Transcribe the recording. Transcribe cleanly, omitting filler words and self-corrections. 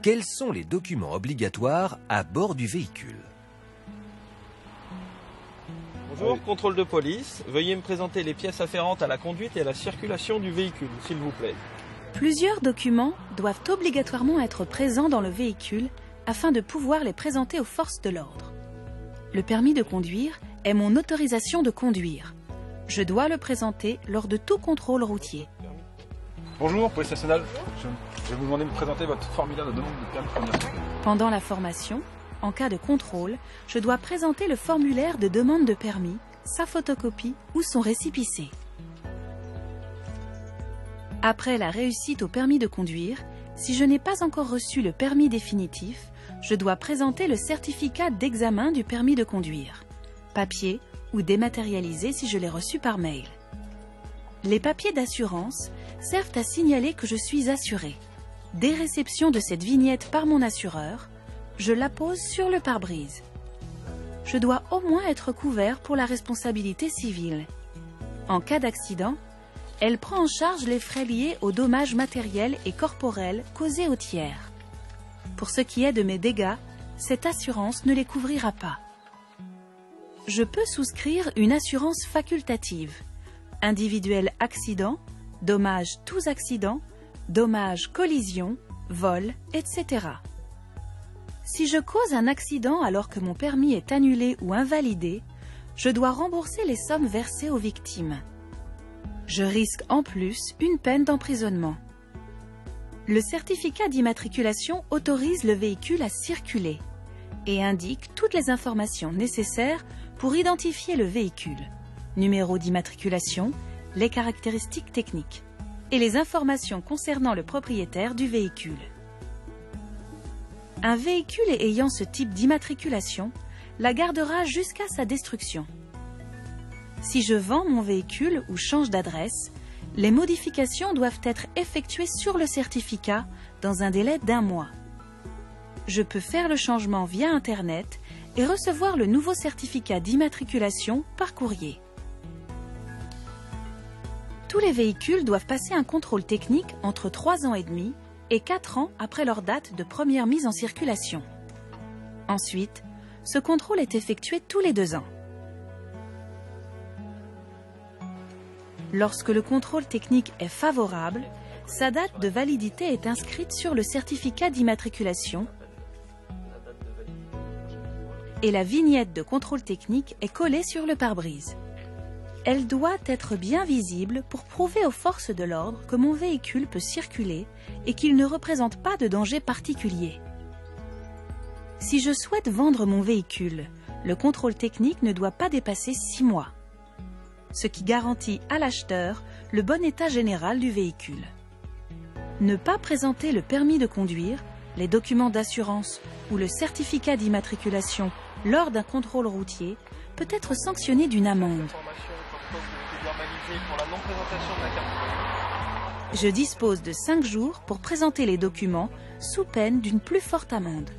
Quels sont les documents obligatoires à bord du véhicule? Bonjour, contrôle de police. Veuillez me présenter les pièces afférentes à la conduite et à la circulation du véhicule, s'il vous plaît. Plusieurs documents doivent obligatoirement être présents dans le véhicule afin de pouvoir les présenter aux forces de l'ordre. Le permis de conduire est mon autorisation de conduire. Je dois le présenter lors de tout contrôle routier. Bonjour, police nationale. Je vais vous demander de me présenter votre formulaire de demande de permis de conduire. Pendant la formation, en cas de contrôle, je dois présenter le formulaire de demande de permis, sa photocopie ou son récépissé. Après la réussite au permis de conduire, si je n'ai pas encore reçu le permis définitif, je dois présenter le certificat d'examen du permis de conduire, papier ou dématérialisé si je l'ai reçu par mail. Les papiers d'assurance servent à signaler que je suis assuré. Dès réception de cette vignette par mon assureur, je la pose sur le pare-brise. Je dois au moins être couvert pour la responsabilité civile. En cas d'accident, elle prend en charge les frais liés aux dommages matériels et corporels causés aux tiers. Pour ce qui est de mes dégâts, cette assurance ne les couvrira pas. Je peux souscrire une assurance facultative, individuel accident, dommages tous accidents, dommages collision, vol, etc. Si je cause un accident alors que mon permis est annulé ou invalidé, je dois rembourser les sommes versées aux victimes. Je risque en plus une peine d'emprisonnement. Le certificat d'immatriculation autorise le véhicule à circuler et indique toutes les informations nécessaires pour identifier le véhicule, numéro d'immatriculation, les caractéristiques techniques et les informations concernant le propriétaire du véhicule. Un véhicule ayant ce type d'immatriculation la gardera jusqu'à sa destruction. Si je vends mon véhicule ou change d'adresse, les modifications doivent être effectuées sur le certificat dans un délai d'1 mois. Je peux faire le changement via Internet et recevoir le nouveau certificat d'immatriculation par courrier. Tous les véhicules doivent passer un contrôle technique entre 3 ans et demi et 4 ans après leur date de première mise en circulation. Ensuite, ce contrôle est effectué tous les 2 ans. Lorsque le contrôle technique est favorable, sa date de validité est inscrite sur le certificat d'immatriculation et la vignette de contrôle technique est collée sur le pare-brise. Elle doit être bien visible pour prouver aux forces de l'ordre que mon véhicule peut circuler et qu'il ne représente pas de danger particulier. Si je souhaite vendre mon véhicule, le contrôle technique ne doit pas dépasser 6 mois. Ce qui garantit à l'acheteur le bon état général du véhicule. Ne pas présenter le permis de conduire, les documents d'assurance ou le certificat d'immatriculation lors d'un contrôle routier peut être sanctionné d'une amende. Je dispose de 5 jours pour présenter les documents sous peine d'une plus forte amende.